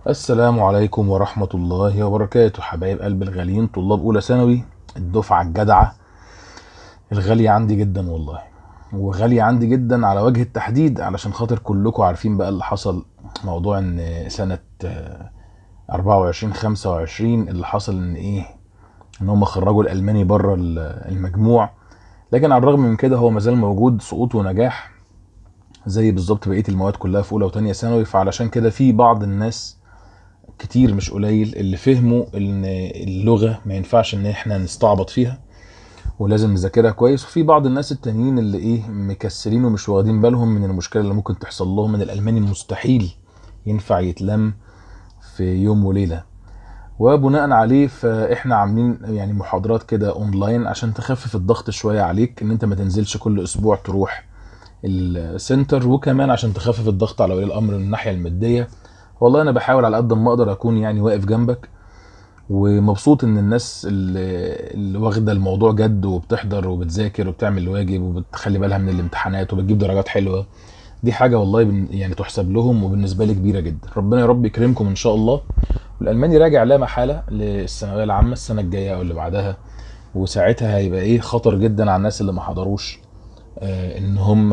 السلام عليكم ورحمة الله وبركاته، حبايب قلب الغاليين، طلاب أولى ثانوي، الدفعة الجدعة الغالية عندي جدا والله. وغالية عندي جدا على وجه التحديد علشان خاطر كلكم عارفين بقى اللي حصل. موضوع ان سنة 24 25 اللي حصل ان ايه، ان هم خرجوا الألماني بره المجموع. لكن على الرغم من كده هو مازال موجود سقوط ونجاح زي بالظبط بقية المواد كلها في أولى وتانية ثانوي. فعلشان كده في بعض الناس كتير مش قليل اللي فهموا ان اللغة ما ينفعش ان احنا نستعبط فيها ولازم نذاكرها كويس. وفي بعض الناس التانيين اللي مكسرين ومش واخدين بالهم من المشكلة اللي ممكن تحصل لهم، من الالماني المستحيل ينفع يتلم في يوم وليلة. وبناء عليه فاحنا عاملين يعني محاضرات كده اونلاين عشان تخفف الضغط شوية عليك، ان انت ما تنزلش كل اسبوع تروح السنتر، وكمان عشان تخفف الضغط على ولي الامر من الناحية المادية. والله انا بحاول على قد ما اقدر اكون يعني واقف جنبك، ومبسوط ان الناس اللي واخده الموضوع جد وبتحضر وبتذاكر وبتعمل الواجب وبتخلي بالها من الامتحانات وبتجيب درجات حلوه. دي حاجه والله يعني تحسب لهم، وبالنسبه لي كبيره جدا. ربنا يا رب يكرمكم ان شاء الله. والالماني راجع لا محاله للثانويه العامه السنه الجايه او اللي بعدها، وساعتها هيبقى خطر جدا على الناس اللي ما حضروش. ان هم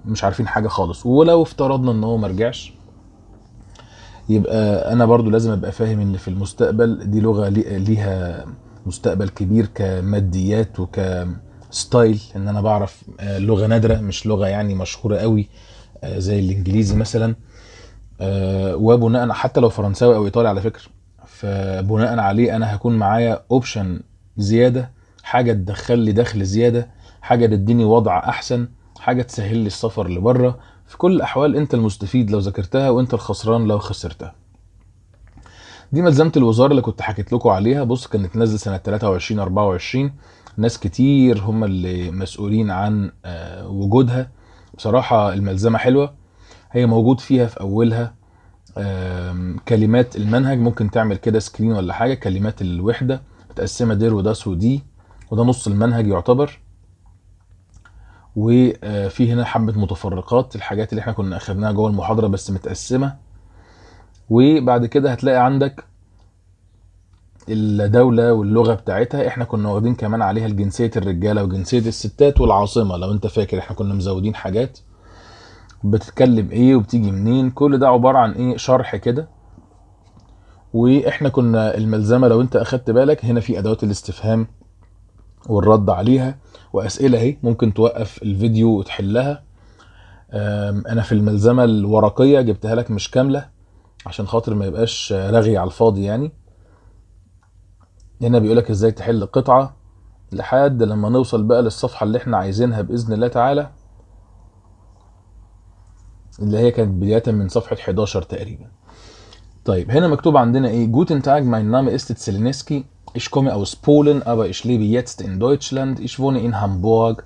مش عارفين حاجه خالص. ولو افترضنا ان هو ما رجعش، يبقى انا برضو لازم ابقى فاهم ان في المستقبل دي لغة ليها مستقبل كبير كماديات وكستايل، ان انا بعرف لغة نادرة مش لغة يعني مشهورة قوي زي الانجليزي مثلا. وبناء حتى لو فرنساوي او ايطالي على فكرة، فبناء عليه انا هكون معايا اوبشن زيادة، حاجة تدخل لي دخل زيادة، حاجة تديني وضع احسن، حاجة تسهل لي السفر لبره. في كل الاحوال انت المستفيد لو ذاكرتها، وانت الخسران لو خسرتها. دي ملزمة الوزارة اللي كنت حكيت لكم عليها. بص، كانت نازلة سنة 23 24. ناس كتير هم اللي مسؤولين عن وجودها. بصراحة الملزمة حلوة. هي موجود فيها في أولها كلمات المنهج، ممكن تعمل كده سكرين ولا حاجة. كلمات الوحدة متقسمة دير وداس ودي، وده نص المنهج يعتبر. وفي هنا حبة متفرقات، الحاجات اللي احنا كنا أخدناها جوه المحاضرة بس متقسمة. وبعد كده هتلاقي عندك الدولة واللغة بتاعتها. احنا كنا واخدين كمان عليها الجنسية الرجالة وجنسية الستات والعاصمة، لو انت فاكر احنا كنا مزودين حاجات بتتكلم ايه وبتيجي منين. كل ده عبارة عن شرح كده. واحنا كنا الملزمة لو انت اخدت بالك هنا في ادوات الاستفهام والرد عليها واسئلة اهي، ممكن توقف الفيديو وتحلها. انا في الملزمة الورقية جبتها لك مش كاملة عشان خاطر ما يبقاش رغي على الفاضي يعني. هنا بيقولك ازاي تحل قطعة لحد لما نوصل بقى للصفحة اللي احنا عايزينها بإذن الله تعالى، اللي هي كانت بداية من صفحة 11 تقريبا. طيب هنا مكتوب عندنا Guten Tag, mein Name ist Zelinski. Ich komme aus Polen, aber ich lebe jetzt in Deutschland. Ich wohne in Hamburg.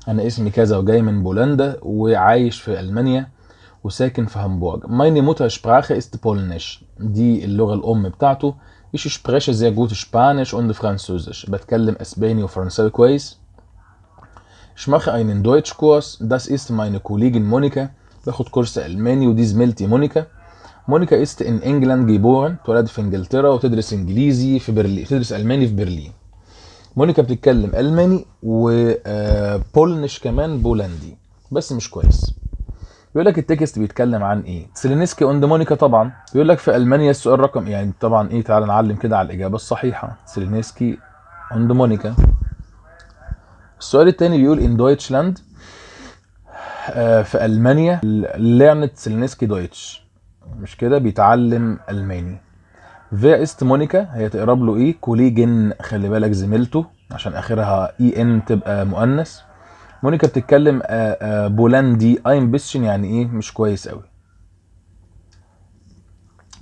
أنا اسمي كذا وجاي من بولندا وعايش في ألمانيا وساكن في هامبورغ. Meine Muttersprache ist Polnisch. دي اللغة الأم بتاعته. Ich spreche sehr gut Spanisch und Französisch. بتكلم أسباني وفرنساوي كويس. Ich mache einen Deutschkurs. Das ist meine Kollegin Monika. باخد كورس ألماني ودي زميلتي مونيكا. مونيكا ist in England geboren. اتولدت في انجلترا وتدرس انجليزي في برلين، تدرس ألماني في برلين. مونيكا بتتكلم ألماني وبولنش كمان بولندي بس مش كويس. بيقول لك التكست بيتكلم عن ايه؟ سيلينسكي اوند مونيكا طبعا. بيقول لك في ألمانيا السؤال رقم يعني طبعا تعالى نعلم كده على الإجابة الصحيحة. سيلينسكي اوند مونيكا. السؤال الثاني بيقول in Deutschland في ألمانيا ليرنت سيلينسكي دويتش. مش كده بيتعلم ألماني. فيا است مونيكا هي تقرب له كوليجن، خلي بالك زميلته عشان اخرها ان تبقى مؤنث. مونيكا بتتكلم بولندي ايم بيسشن يعني مش كويس قوي.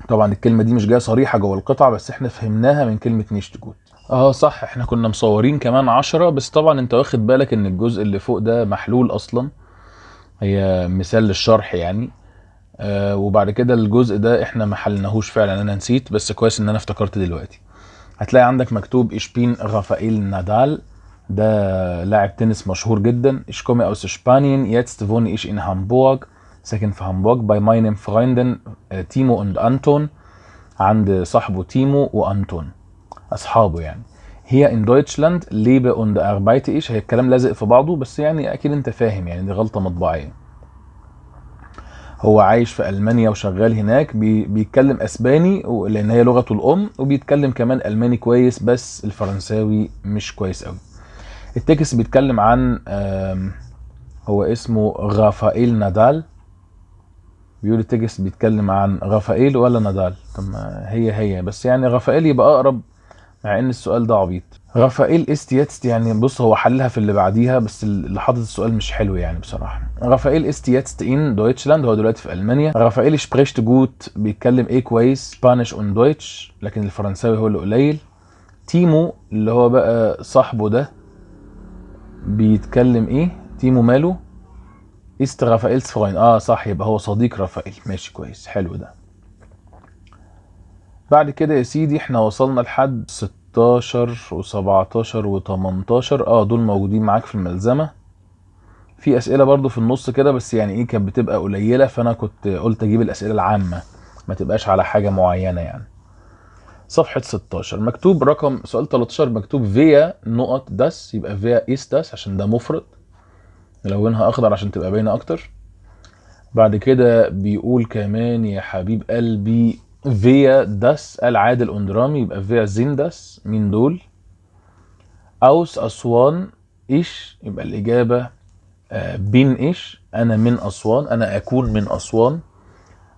طبعا الكلمه دي مش جايه صريحه جوه القطعه بس احنا فهمناها من كلمه نيشت جوت. صح، احنا كنا مصورين كمان 10 بس طبعا انت واخد بالك ان الجزء اللي فوق ده محلول اصلا، هي مثال للشرح يعني. وبعد كده الجزء ده احنا ما حلناهوش فعلا، انا نسيت بس كويس ان انا افتكرت دلوقتي. هتلاقي عندك مكتوب إشبين رافائيل نادال، ده لاعب تنس مشهور جدا. Ich komme aus Spanien, jetzt wohne ich in Hamburg. ساكن في هامبورغ باي ماينم فرايندن تيمو und أنتون، عند صاحبه تيمو وأنتون، أصحابه يعني. هي in Deutschland lebe und arbeite ich، هي الكلام لازق في بعضه بس يعني أكيد أنت فاهم يعني، دي غلطة مطبعية. هو عايش في ألمانيا وشغال هناك، بيتكلم أسباني لأن هي لغته الأم، وبيتكلم كمان ألماني كويس بس الفرنساوي مش كويس قوي. التكست بيتكلم عن هو اسمه رافائيل نادال. بيقول التكست بيتكلم عن رافائيل ولا نادال؟ طب ما هي بس يعني رافائيل يبقى أقرب، مع ان السؤال ده عبيط. رافائيل است يتست، يعني بص هو حلها في اللي بعديها بس اللي حاطط السؤال مش حلو يعني بصراحه. رافائيل است يتست ان دويتشلاند، هو دلوقتي في المانيا. رافائيل شبريشت جوت، بيتكلم ايه كويس، سبانيش اون دويتش، لكن الفرنساوي هو اللي قليل. تيمو اللي هو بقى صاحبه ده بيتكلم ايه؟ تيمو ماله؟ است رافائيل فروين، صح، يبقى هو صديق رافائيل، ماشي كويس، حلو ده. بعد كده يا سيدي احنا وصلنا لحد 16 و17 و18، دول موجودين معاك في الملزمة. في اسئلة برضو في النص كده بس يعني ايه كانت بتبقى قليلة، فانا كنت قلت اجيب الاسئلة العامة ما تبقاش على حاجة معينة يعني. صفحة 16 مكتوب رقم سؤال 13، مكتوب فيا نقط داس، يبقى فيا إيس داس عشان ده مفرد، نلونها اخضر عشان تبقى باينة اكتر. بعد كده بيقول كمان يا حبيب قلبي فيا داس العادل اندرامي، يبقى فيا زين داس، مين دول؟ اوس اسوان ايش، يبقى الاجابه بين ايش، انا من اسوان، انا اكون من اسوان.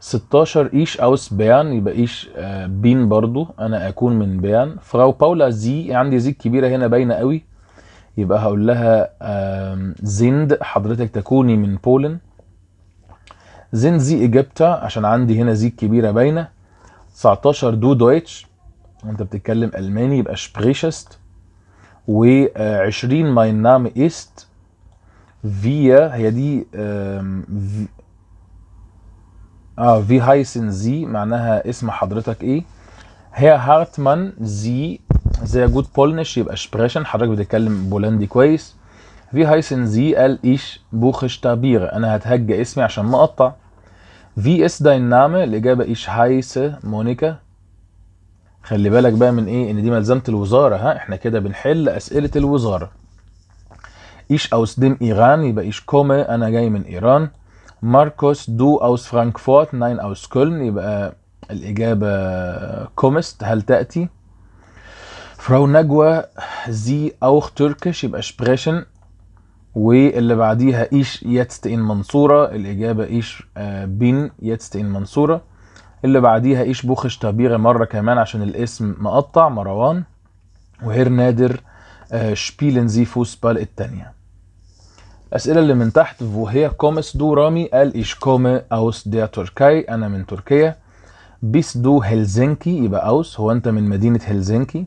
16 ايش اوس بيان، يبقى ايش بين برضو، انا اكون من بيان. فراو باولا زي، عندي زي كبيره هنا باينه قوي، يبقى هقول لها زيند، حضرتك تكوني من بولن. زين زي اجابتا، عشان عندي هنا زي كبيره باينه. 19 دو دويتش، انت بتتكلم الماني، يبقى شبريشست. و20 ماين نام است فيا، هي دي في هايسن زي، معناها اسم حضرتك ايه. هي هارتمان زي زي جود بولنش، يبقى شبريشن، حضرتك بتتكلم بولندي كويس. في هايسن زي قال ايش بوخش تابير، انا هتهجى اسمي عشان ما اقطع. في اس داين نامه، الاجابه ايش هايسه مونيكا. خلي بالك بقى من ايه، ان دي ملزمه الوزاره، احنا كده بنحل اسئله الوزاره. ايش اوس ديم ايران، يبقى ايش كومه، انا جاي من ايران. ماركوس دو اوس فرانكفورت، ناين اوس كولن، يبقى الاجابه كومست، هل تاتي. فراو نجوى زي اوخ تركش، يبقى شبريشن. واللي بعديها ايش يتست ان منصوره، الاجابه ايش بين يتست ان منصوره. اللي بعديها ايش بوخش تابيره مره كمان عشان الاسم مقطع، مروان. وهير نادر شبيلن زي فوسبال التانية. الأسئلة اللي من تحت، وهي كومس دو رامي قال إيش كومي أوس ديا تركاي، أنا من تركيا. بيس دو هلسنكي، يبقى أوس، هو أنت من مدينة هلسنكي.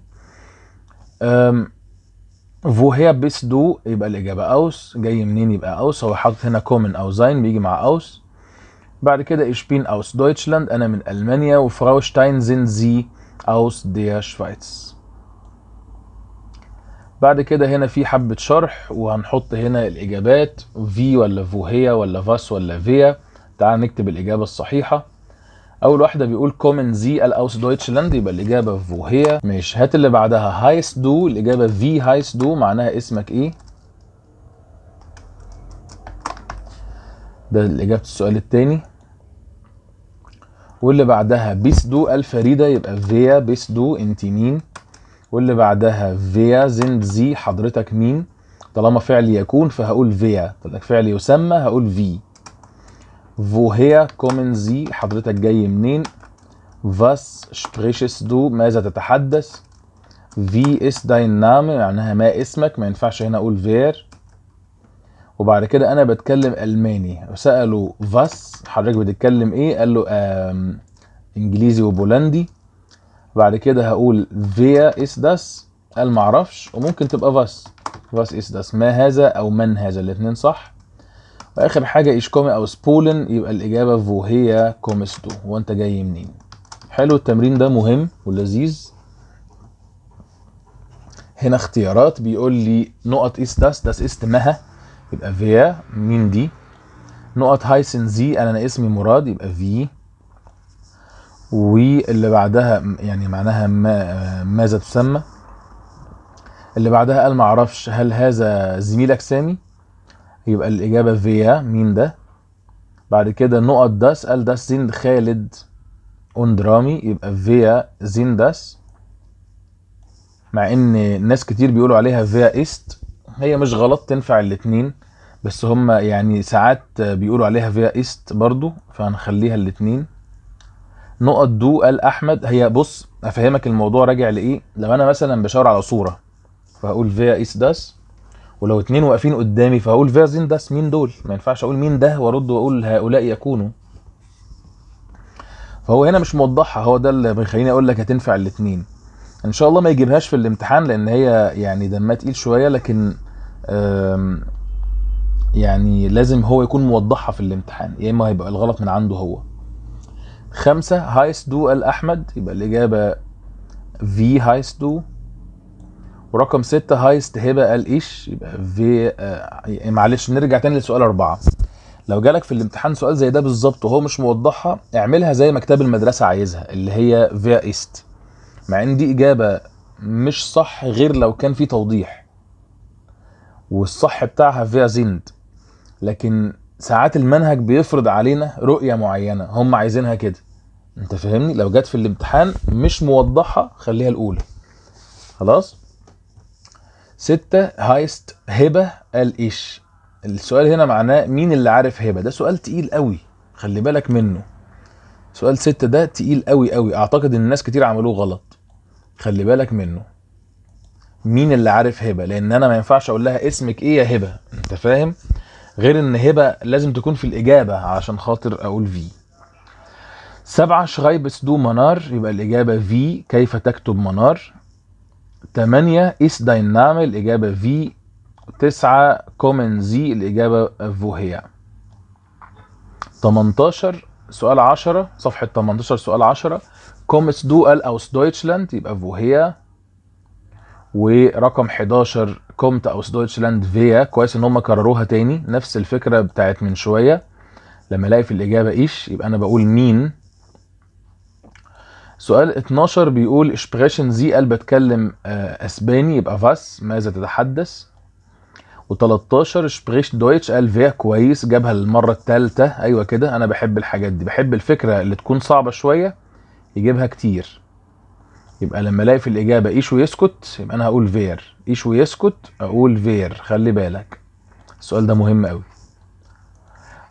وهي بيس دو، يبقى الإجابة أوس، جاي منين يبقى أوس، هو حاطط هنا كومن أو زاين بيجي مع أوس. بعد كده إيش بين أوس دويتشلاند، أنا من ألمانيا. وفراو شتاين زين زي أوس ديا شفايتس. بعد كده هنا في حبة شرح، وهنحط هنا الإجابات في ولا فوهيا ولا فاس ولا فيا. تعال نكتب الإجابة الصحيحة. أول واحدة بيقول كومن زي الأوس دويتشلاند، يبقى الإجابة فوهيا، ماشي. هات اللي بعدها هايس دو، الإجابة في هايس دو، معناها اسمك إيه؟ ده الإجابة السؤال التاني. واللي بعدها بيس دو الفريدة، يبقى فيا بيس دو، أنت مين؟ واللي بعدها فيا زين زي، حضرتك مين؟ طالما فعل يكون فهقول فيا، طالما فعل يسمى هقول في. woher kommen Sie، حضرتك جاي منين. was sprichst du، ماذا تتحدث. wie ist dein Name، معناها ما اسمك، ما ينفعش هنا اقول wer. وبعد كده انا بتكلم الماني، سألوا was حضرتك بتتكلم ايه، قال له انجليزي وبولندي. بعد كده هقول wer ist das، قال معرفش، وممكن تبقى was ist das، ما هذا او من هذا، الاتنين صح. واخر حاجه ايش كومي او سبولن، يبقى الاجابه فوهيا كومستو، هو انت جاي منين. حلو التمرين ده مهم ولذيذ. هنا اختيارات، بيقول لي نقط اس داس است مها، يبقى فيا مين دي. نقط هايسن زي انا اسمي مراد يبقى في. واللي بعدها يعني معناها ماذا تسمى. اللي بعدها قال معرفش هل هذا زميلك سامي يبقى الاجابه فيا مين ده. بعد كده نقط داس قال داس زين خالد اندرامي يبقى فيا زين داس، مع ان ناس كتير بيقولوا عليها فيا است. هي مش غلط تنفع الاتنين، بس هم يعني ساعات بيقولوا عليها فيا است برضو فهنخليها الاتنين. نقط دو قال احمد. هي بص افهمك الموضوع راجع لايه. لو انا مثلا بشاور على صوره فهقول فيا اس داس، ولو اتنين واقفين قدامي فهقول فيا زين داس مين دول. ما ينفعش اقول مين ده وارد واقول هؤلاء يكونوا. فهو هنا مش موضحها، هو ده اللي بيخليني اقول لك هتنفع الاتنين. ان شاء الله ما يجيبهاش في الامتحان لان هي يعني دمها تقيل شويه، لكن يعني لازم هو يكون موضحها في الامتحان يا اما هيبقى الغلط من عنده هو. 5 هايست دو قال احمد يبقى الاجابه في هايست دو. ورقم 6 هايست هبه قال ايش يبقى في. معلش نرجع تاني لسؤال 4. لو جالك في الامتحان سؤال زي ده بالظبط وهو مش موضحها اعملها زي ما كتاب المدرسه عايزها اللي هي فيا ايست، مع ان دي اجابه مش صح غير لو كان في توضيح، والصح بتاعها فيها زند. لكن ساعات المنهج بيفرض علينا رؤيه معينه هم عايزينها كده، انت فاهمني. لو جت في الامتحان مش موضحه خليها الاولى. خلاص. 6 هايست هبه قال ايش. السؤال هنا معناه مين اللي عارف هبه. ده سؤال تقيل قوي، خلي بالك منه. سؤال 6 ده تقيل قوي قوي، اعتقد ان الناس كتير عملوه غلط. خلي بالك منه، مين اللي عارف هبه، لان انا ما ينفعش اقول لها اسمك ايه يا هبه، انت فاهم. غير ان هبه لازم تكون في الاجابه عشان خاطر اقول في. 7 شغايبس دو منار يبقى الاجابه في كيف تكتب منار. 8 إيس داينامي الإجابة في. 9 كومن زي الإجابة فوهيا. 18 سؤال 10 صفحة 18 سؤال 10 كومس دو ال أوس دويتشلاند يبقى فوهيا. ورقم 11 كومت أوس دويتشلاند فيا. كويس ان هم كرروها تاني نفس الفكرة بتاعت من شوية، لما الاقي في الإجابة إيش يبقى أنا بقول مين. سؤال 12 بيقول اشبريشن زي قال بتكلم اسباني يبقى فاس ماذا تتحدث. و13 شبريش دويتش قال فيا كويس جابها للمره الثالثه. ايوه كده انا بحب الحاجات دي، بحب الفكره اللي تكون صعبه شويه يجيبها كتير. يبقى لما الاقي في الاجابه ايش ويسكت يبقى انا هقول فير، ايش ويسكت اقول فير. خلي بالك السؤال ده مهم قوي.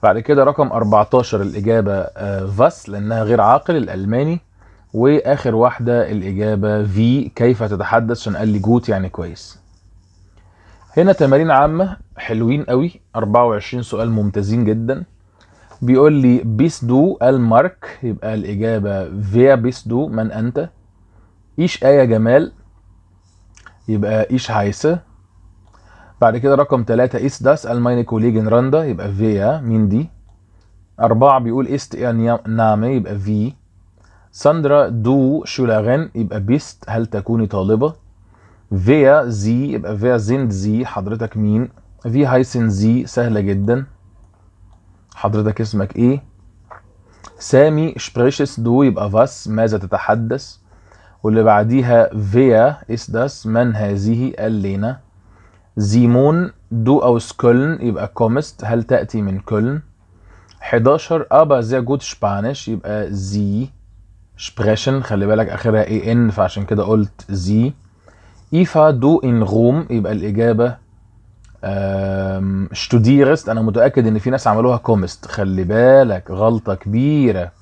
بعد كده رقم 14 الاجابه فاس لانها غير عاقل الالماني. واخر واحده الاجابه في كيف تتحدث عشان قال لي جوت يعني كويس. هنا تمارين عامه حلوين قوي، 24 سؤال ممتازين جدا. بيقول لي بيس دو المارك يبقى الاجابه فيا بيس دو من انت. ايش ايه جمال يبقى ايش هايسه. بعد كده رقم 3 ايس داس المايني كوليجن راندا يبقى فيا مين دي. 4 بيقول است نامي يبقى في. ساندرا دو شولاغن يبقى بيست هل تكوني طالبة. فيا زي يبقى فيا زيند زي حضرتك مين. في هايسن زي سهلة جدا حضرتك اسمك ايه. سامي شبريشس دو يبقى فاس ماذا تتحدث. واللي بعديها فيا اس داس من هذه قال لينا. زيمون دو اوس كولن يبقى كومست هل تأتي من كولن. 11 ابا زي جود شبانش يبقى زي سبريشن خلي بالك اخرها اي ان فعشان كده قلت زي. ايفا دو ان روم يبقى الاجابه شتوديرست. انا متاكد ان في ناس عملوها كومست، خلي بالك غلطه كبيره.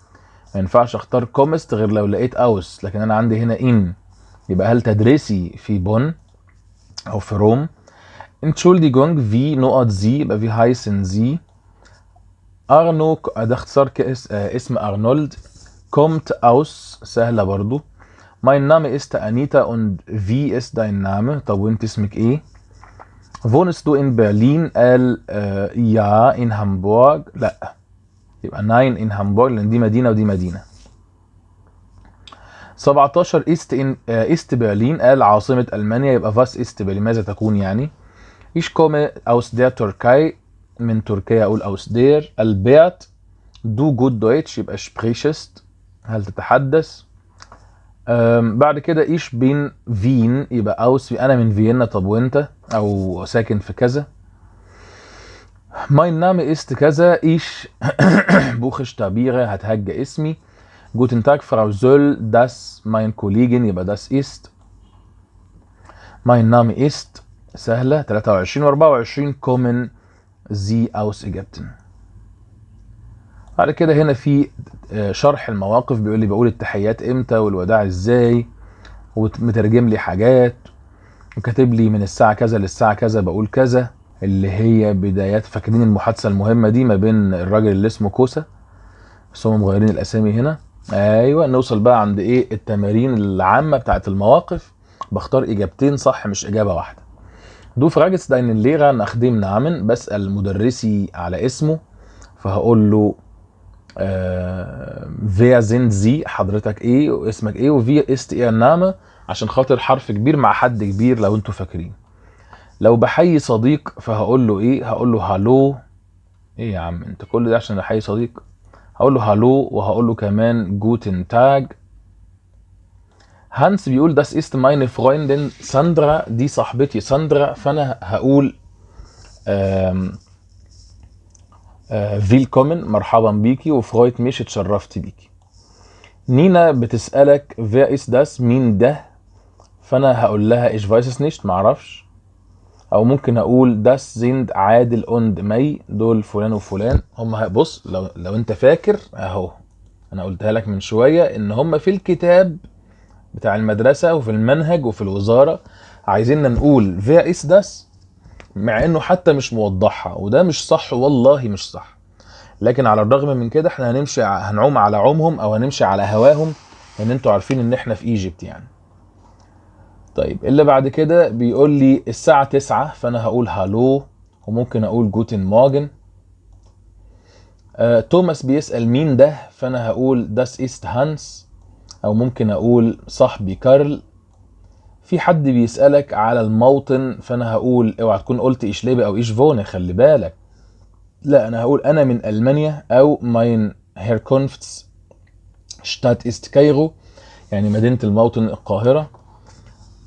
ما ينفعش اختار كومست غير لو لقيت اوس، لكن انا عندي هنا ان يبقى هل تدرسي في بون او في روم. انتشولديجونج في نقط زي يبقى في هايسن زي. ارنو ده اختصار اسم ارنولد. كومت اوس سهله برضو. Mein Name ist Anita und wie ist dein Name؟ طب وانت اسمك ايه؟ Wohnst du in Berlin؟ قال ja in Hamburg. لا يبقى nein in Hamburg لان دي مدينة ودي مدينة. 17 ist Berlin قال عاصمة ألمانيا يبقى was ist Berlin ماذا تكون يعني. Ich komme aus der Türkei من تركيا اقول aus der Albert. du gut Deutsch يبقى sprichst هل تتحدث. بعد كده ich bin Wien يبقى aus انا من فيينا. طب وانت؟ او ساكن في كذا. mein Name ist كذا. ich buchstabiere هتهجى اسمي. guten Tag Frau Söll das mein Kollegin يبقى das ist. mein Name ist سهلة. 23 و 24 kommen Sie aus Ägypten. بعد كده هنا في شرح المواقف. بيقول لي بقول التحيات امتى والوداع ازاي، ومترجم لي حاجات، وكاتب لي من الساعة كذا للساعة كذا بقول كذا، اللي هي بدايات. فاكرين المحادثة المهمة دي ما بين الراجل اللي اسمه كوسا، بس هم مغيرين الاسامي هنا. ايوه نوصل بقى عند ايه التمارين العامة بتاعت المواقف. بختار اجابتين صح مش اجابة واحدة. Du fragst deinen Lehrer nach dem Namen. بسأل مدرسي على اسمه، فهقول له wer sind Sie حضرتك ايه واسمك ايه، وفي ist ihr Name عشان خاطر حرف كبير مع حد كبير لو انتوا فاكرين. لو بحيي صديق فهقول له ايه؟ هقول له هالو. ايه يا عم انت كل ده عشان احيي صديق؟ هقول له هالو، وهقول له كمان جوتن تاج. هانس بيقول das ist meine Freundin ساندرا، دي صاحبتي ساندرا، فانا هقول فيلكومن مرحبا بيكي، وفرويت ميش اتشرفت بيكي. نينا بتسألك wer ist das مين ده، فانا هقول لها ich weiß es nicht معرفش. او ممكن اقول das sind عادل und مي، دول فلان وفلان. هم بص لو انت فاكر اهو انا قلتها لك من شوية ان هم في الكتاب بتاع المدرسة وفي المنهج وفي الوزارة عايزيننا نقول wer ist das، مع انه حتى مش موضحها، وده مش صح والله مش صح. لكن على الرغم من كده احنا هنعوم على عومهم او هنمشي على هواهم، لان انتوا عارفين ان احنا في ايجيبت يعني. طيب اللي بعد كده بيقول لي الساعة 9، فانا هقول هالو، وممكن اقول جوتن مورجن. توماس بيسأل مين ده، فانا هقول داس إيست هانس، او ممكن اقول صاحبي كارل. في حد بيسألك على الموطن، فانا هقول اوعى تكون قلت ايش ليبي او ايش فوني، خلي بالك. لا انا هقول انا من المانيا، او ماين هيركونفتس شتات است كايرو، يعني مدينة الموطن القاهرة.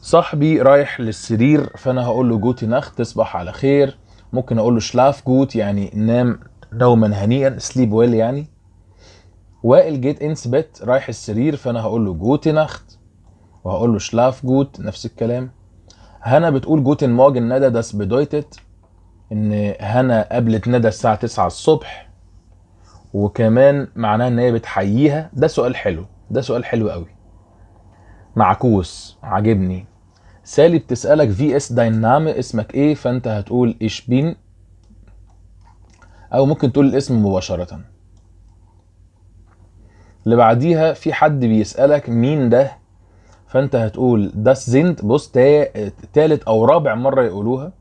صاحبي رايح للسرير، فانا هقول له جوتي ناخت تصبح على خير. ممكن اقول له شلاف جوت يعني نام نوما هنيئا، سليب ويل يعني. وائل جيت انس بيت رايح السرير، فانا هقول له جوتي ناخت، وهقول له شلاف جوت نفس الكلام. هنا بتقول جوتن مورجن ندى، داس بدويتت ان هنا قابلت ندى الساعة 9 الصبح، وكمان معناها ان هي بتحييها. ده سؤال حلو، ده سؤال حلو قوي. معكوس عاجبني. سالي بتسألك في اس داين نامه اسمك ايه، فانت هتقول ايش بين، او ممكن تقول الاسم مباشرة. اللي بعديها في حد بيسألك مين ده، فانت هتقول داس زيند. بص تالت او رابع مرة يقولوها.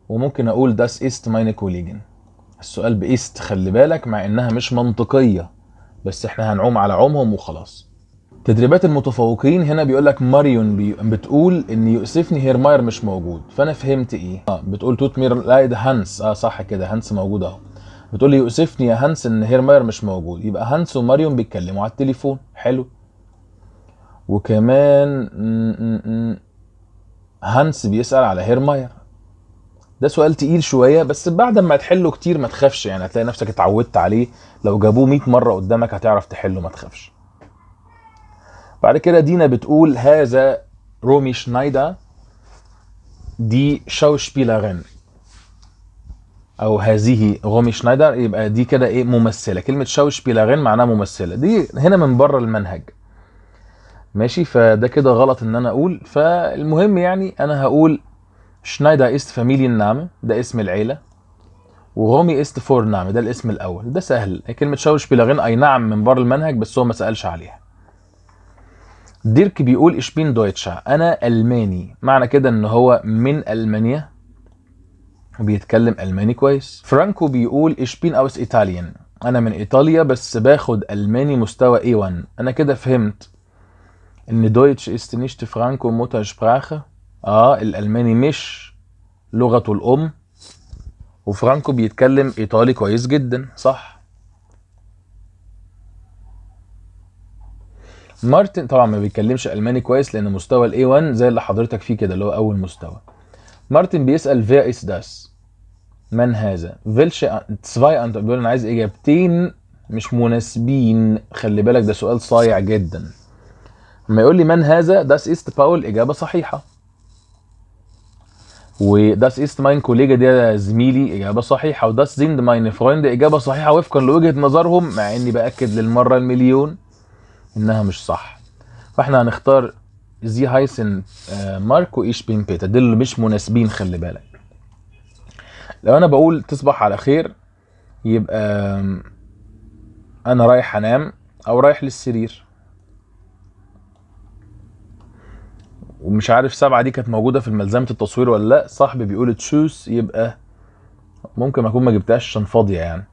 وممكن اقول داس است ماينه كوليجن. السؤال بايست خلي بالك، مع انها مش منطقية، بس احنا هنعوم على عومهم وخلاص. تدريبات المتفوقين هنا بيقولك ماريون بتقول ان يؤسفني هيرماير مش موجود، فانا فهمت ايه. بتقول توت مير لا ده هانس، صح كده هانس موجود اهو. بتقول لي يؤسفني يا هانس ان هيرماير مش موجود، يبقى هانس وماريون بيتكلموا على التليفون. حلو. وكمان هانس بيسأل على هيرماير. ده سؤال تقيل شوية، بس بعد ما تحله كتير ما تخافش، يعني هتلاقي نفسك اتعودت عليه. لو جابوه 100 مرة قدامك هتعرف تحله، ما تخافش. بعد كده دينا بتقول هذا رومي شنايدر دي شاوشبيلرين، او هذه رومي شنايدر، يبقى دي كده ايه ممثلة. كلمة شاوشبيلرين معناها ممثلة، دي هنا من بره المنهج ماشي. فده كده غلط ان انا اقول. فالمهم يعني انا هقول شنايدر است فاميليان نامه، ده اسم العيلة، ورومي است فور نامه ده الاسم الاول. ده سهل. كلمة شاوشبيلرين اي نعم من بره المنهج، بس هو ما سألش عليها. ديرك بيقول إيش بين دويتشا، أنا ألماني، معنى كده إن هو من ألمانيا وبيتكلم ألماني كويس. فرانكو بيقول إيش بين أوس إيطاليان، أنا من إيطاليا بس باخد ألماني مستوى A1. أنا كده فهمت إن دويتش ist nicht فرانكو مuttersprache. الألماني مش لغته الأم. وفرانكو بيتكلم ايطالي كويس جدا، صح. مارتن طبعا ما بيتكلمش الماني كويس لان مستوى الاي 1 زي اللي حضرتك فيه كده، اللي هو اول مستوى. مارتن بيسال فير اس داس، من هذا؟ فيلش تسفاي انت، بيقول انا عايز اجابتين مش مناسبين. خلي بالك ده سؤال صايع جدا. لما يقول لي من هذا، داس ايست باول اجابه صحيحه، وداس ايست ماين كوليجا دي زميلي اجابه صحيحه، وداس زيند ماين فرويند اجابه صحيحه وفقا لوجهه نظرهم، مع اني باكد للمره المليون انها مش صح. فاحنا هنختار زي هايسن مارك وايش بين بيتا، دول اللي مش مناسبين. خلي بالك لو انا بقول تصبح على خير، يبقى انا رايح انام او رايح للسرير. ومش عارف 7 دي كانت موجوده في ملزمه التصوير ولا لا. صاحبي بيقول تشوس، يبقى ممكن اكون ما جبتهاش عشان فاضيه يعني،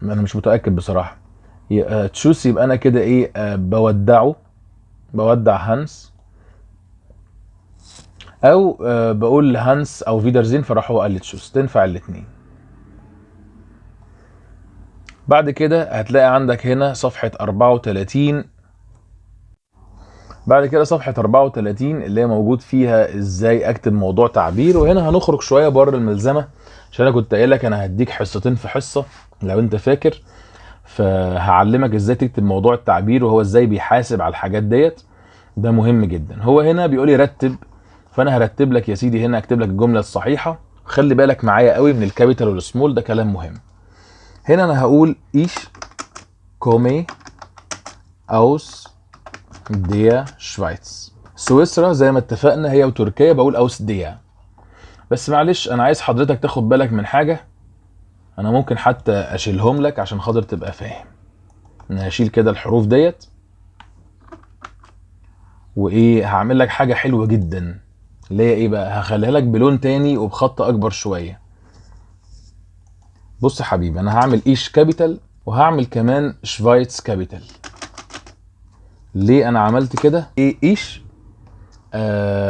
انا مش متاكد بصراحه. تشوس يبقى انا كده ايه، بودع هانس، او بقول لهانس او فيدرزين، فراح هو قال لي تشوس، تنفع الاثنين. بعد كده هتلاقي عندك هنا صفحة 34. بعد كده صفحة 34 اللي هي موجود فيها ازاي اكتب موضوع تعبير. وهنا هنخرج شوية بره الملزمة، عشان انا كنت قايل لك انا هديك حصتين في حصة لو انت فاكر، فهعلمك ازاي تكتب موضوع التعبير وهو ازاي بيحاسب على الحاجات ديت. ده مهم جدا. هو هنا بيقول لي رتب، فانا هرتب لك يا سيدي. هنا اكتب لك الجملة الصحيحة. خلي بالك معايا قوي من الكابيتال والسمول، ده كلام مهم. هنا انا هقول ايش كومي اوس ديا شفايتس. سويسرا زي ما اتفقنا هي وتركيا بقول اوس ديا. بس معلش انا عايز حضرتك تاخد بالك من حاجة، انا ممكن حتى اشيلهم لك عشان خاطر تبقى فاهم. انا هشيل كده الحروف ديت، وايه هعمل لك حاجة حلوة جدا، اللي هي ايه بقى، هخليها لك بلون تاني وبخط اكبر شوية. بص يا حبيبي، انا هعمل ايش كابيتال وهعمل كمان شفايتس كابيتال. ليه انا عملت كده؟ ايه ايش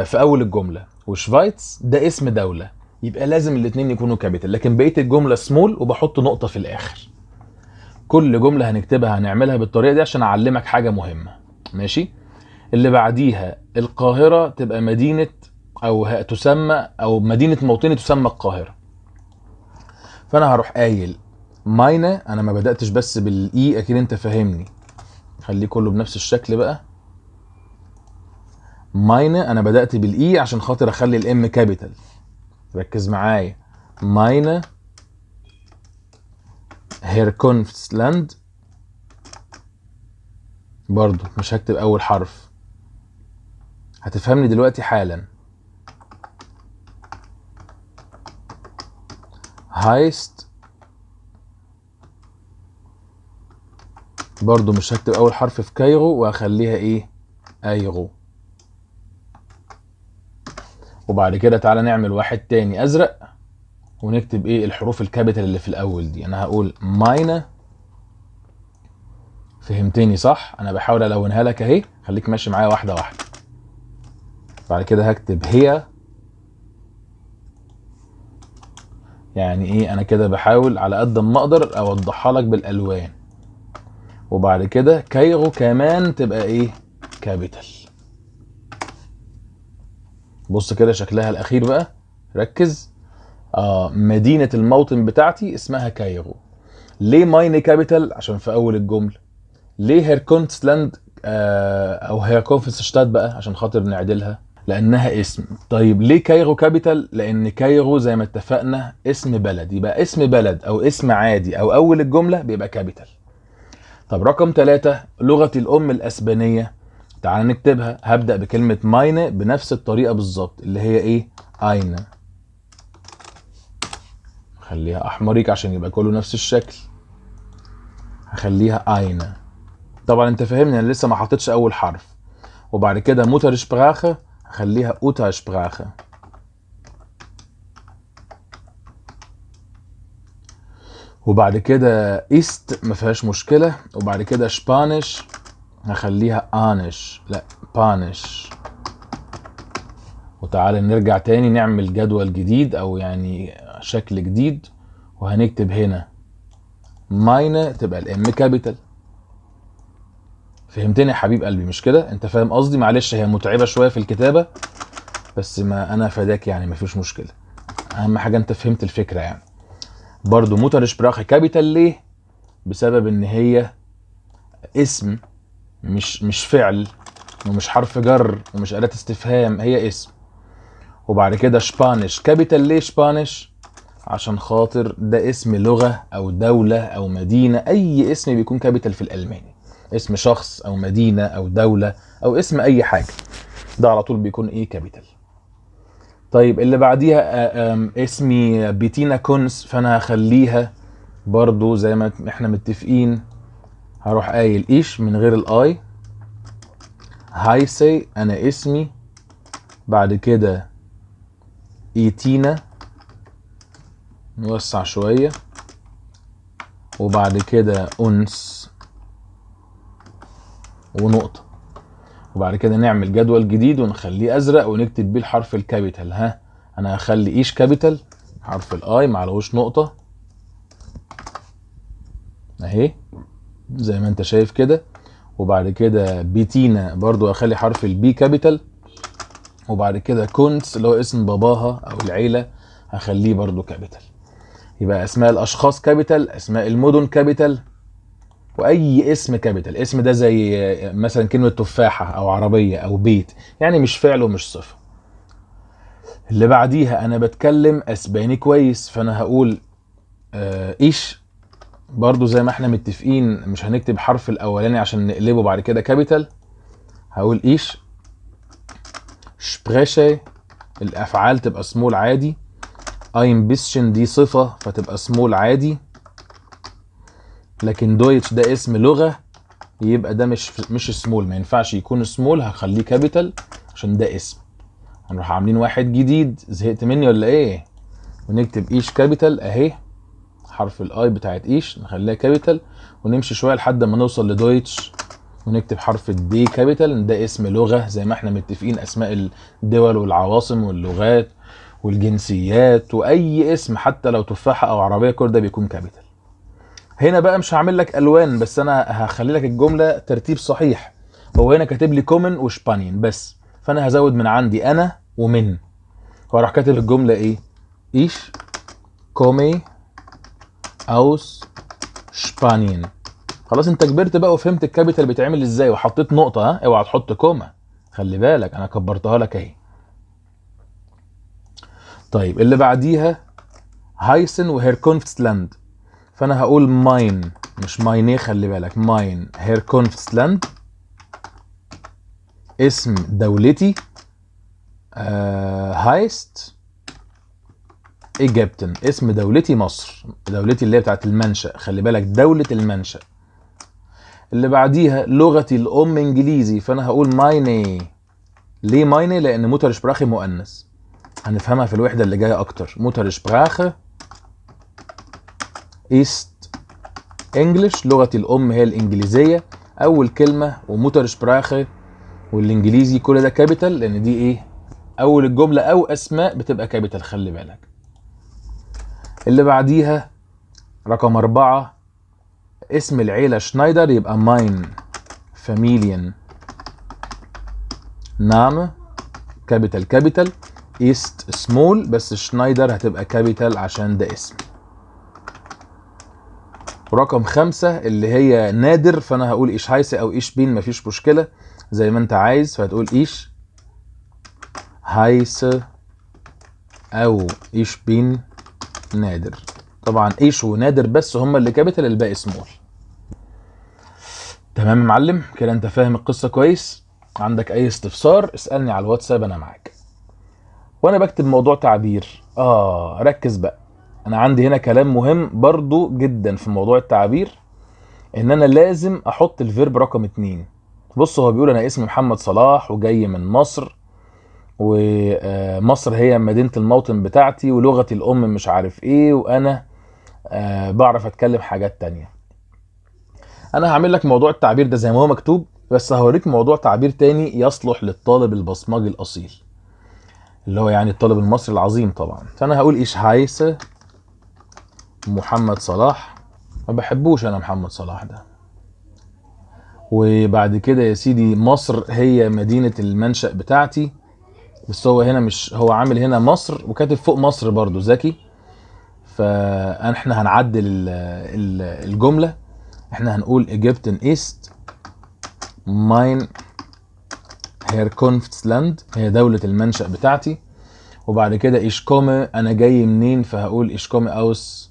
في اول الجمله، وشفايتس ده اسم دوله، يبقى لازم الاثنين يكونوا كابيتال، لكن بقيه الجمله سمول وبحط نقطه في الاخر. كل جمله هنكتبها هنعملها بالطريقه دي عشان اعلمك حاجه مهمه، ماشي؟ اللي بعديها القاهره تبقى مدينه، او تسمى، او مدينه موطني تسمى القاهره. فانا هروح قايل ماينه، انا ما بداتش بس بالاي، اكيد انت فاهمني، خليه كله بنفس الشكل بقى. ماينه انا بدات بالاي عشان خاطر اخلي الام كابيتال، ركز معايا. ماينه هيركونفسلاند، برضو مش هكتب اول حرف، هتفهمني دلوقتي حالا. هايست، برضو مش هكتب اول حرف في كايرو وهخليها ايه، ايغو. وبعد كده تعالى نعمل واحد تاني ازرق ونكتب ايه الحروف الكابيتال اللي في الاول دي. انا هقول ماينه، فهمتني صح؟ انا بحاول الونها لك اهي، خليك ماشي معايا واحده واحده. بعد كده هكتب هي، يعني ايه، انا كده بحاول على قد ما اقدر اوضحها لك بالالوان. وبعد كده كايرو كمان تبقى ايه، كابيتال. بص كده شكلها الاخير بقى، ركز. مدينة الموطن بتاعتي اسمها كايرو. ليه ماين كابيتال؟ عشان في اول الجملة. ليه هيركونسلاند او هيركونفسشتاد بقى عشان خاطر نعدلها لانها اسم. طيب ليه كايرو كابيتال؟ لان كايرو زي ما اتفقنا اسم بلد، يبقى اسم بلد او اسم عادي او اول الجملة بيبقى كابيتال. طب رقم 3، لغتي الام الاسبانية، تعال نكتبها. هبدأ بكلمة ماينة بنفس الطريقة بالظبط، اللي هي ايه، اينا. خليها احمريك عشان يبقى كله نفس الشكل، هخليها اينا. طبعا انت فاهمني، انا لسه ما حطيتش اول حرف. وبعد كده موتر شبراخه هخليها اوتا شبراخه. وبعد كده ايست ما فيهاش مشكله. وبعد كده شبانش هخليها انش، لا بانش. وتعالى نرجع تاني نعمل جدول جديد، او يعني شكل جديد وهنكتب هنا ماينه تبقى الام كابيتال. فهمتني يا حبيب قلبي؟ مش كده؟ انت فاهم قصدي؟ معلش هي متعبه شويه في الكتابه بس ما انا فداك يعني، مفيش مشكله. اهم حاجه انت فهمت الفكره يعني. برضو مuttersprache كابيتال ليه؟ بسبب ان هي اسم، مش فعل ومش حرف جر ومش أداة استفهام، هي اسم. وبعد كده شبانش كابيتال ليه شبانش؟ عشان خاطر ده اسم لغة او دولة او مدينة. اي اسم بيكون كابيتال في الالماني، اسم شخص او مدينة او دولة او اسم اي حاجة، ده على طول بيكون ايه؟ كابيتال. طيب اللي بعديها اسمي بيتينا كونس، فانا هخليها برضو زي ما احنا متفقين، هروح قايل ايش من غير الاي، هايسي انا اسمي، بعد كده ايتينا نوسع شوية، وبعد كده انس ونقطة، وبعد كده نعمل جدول جديد ونخليه ازرق ونكتب بيه الحرف الكابيتال. ها انا هخلي ايش كابيتال، حرف الاي معلهوش نقطة اهي زي ما انت شايف كده، وبعد كده بيتينا برضو هخلي حرف البي كابيتال، وبعد كده كونتس اللي هو اسم باباها او العيلة هخليه برضو كابيتال. يبقى اسماء الاشخاص كابيتال، اسماء المدن كابيتال، واي اسم كابيتال. اسم ده زي مثلا كلمة تفاحة او عربية او بيت، يعني مش فعل ومش صفة. اللي بعديها انا بتكلم اسباني كويس، فانا هقول ايش برضو زي ما احنا متفقين، مش هنكتب حرف الاولاني عشان نقلبه بعد كده كابيتال. هقول ايش spreche، الافعال تبقى سمول عادي، ein bisschen دي صفة فتبقى سمول عادي، لكن دويتش ده اسم لغة يبقى ده مش سمول، ما ينفعش يكون سمول، هخليه كابيتال عشان ده اسم. هنروح عاملين واحد جديد، زهقت مني ولا ايه؟ ونكتب ايش كابيتال اهي، حرف الاي بتاعت ايش نخليها كابيتال، ونمشي شوية لحد ما نوصل لدويتش ونكتب حرف الدي كابيتال، ده اسم لغة زي ما احنا متفقين، اسماء الدول والعواصم واللغات والجنسيات، واي اسم حتى لو تفاحة او عربية كل ده بيكون كابيتال. هنا بقى مش هعمل لك الوان، بس انا هخلي لك الجملة ترتيب صحيح. هو هنا كاتب لي كومن وشبانين بس، فانا هزود من عندي انا ومن، وراح كاتب الجملة ايه؟ ايش كومي اوس شبانين. خلاص انت كبرت بقى وفهمت الكابيتال بيتعمل ازاي، وحطيت نقطة. ها اوعى تحط كوما، خلي بالك انا كبرتها لك اهي. طيب اللي بعديها هايسن وهيركونفتسلاند، فانا هقول ماين مش ماينيه، خلي بالك ماين هيركونفتسلاند اسم دولتي، هايست ايجيبتن اسم دولتي مصر، دولتي اللي هي بتاعت المنشأ، خلي بالك دولة المنشأ. اللي بعديها لغتي الام انجليزي، فانا هقول مايني. ليه مايني؟ لان مuttersprache مؤنث، هنفهمها في الوحدة اللي جاية اكتر. Muttersprache ist English، لغتي الام هي الانجليزية اول كلمة، ومuttersprache والانجليزي كل ده كابيتال لان دي ايه؟ اول الجملة او اسماء بتبقى كابيتال، خلي بالك. اللي بعديها رقم 4 اسم العيلة شنايدر، يبقى ماين فاميليان نام كابيتال كابيتال، ايست سمول بس شنايدر هتبقى كابيتال عشان ده اسم. ورقم 5 اللي هي نادر، فانا هقول ايش هايسه او ايش بين، مفيش مشكلة زي ما انت عايز، فهتقول ايش هايسه او ايش بين نادر. طبعا ايش ونادر بس هما اللي كابيتال، الباقي سمول. تمام يا معلم كده؟ انت فاهم القصة كويس؟ عندك اي استفسار اسألني على الواتساب انا معاك. وانا بكتب موضوع تعبير ركز بقى، انا عندي هنا كلام مهم برضو جدا في موضوع التعبير، ان انا لازم احط الفيرب رقم 2. بص هو بيقول انا اسمي محمد صلاح وجاي من مصر، ومصر هي مدينة الموطن بتاعتي، ولغتي الام مش عارف ايه، وانا بعرف اتكلم حاجات تانية. انا هعمل لك موضوع التعبير ده زي ما هو مكتوب، بس هوريك موضوع تعبير تاني يصلح للطالب البصمجي الاصيل اللي هو يعني الطالب المصري العظيم طبعا. فانا هقول ايش هايسه محمد صلاح. ما بحبوش انا محمد صلاح ده. وبعد كده يا سيدي مصر هي مدينة المنشأ بتاعتي، بس هو هنا مش، هو عامل هنا مصر وكاتب فوق مصر برضو ذكي. فاحنا هنعدل الجملة. احنا هنقول Egyptian East mein Herkunftsland، هي دولة المنشأ بتاعتي. وبعد كده ich komme انا جاي منين، فهقول ich komme aus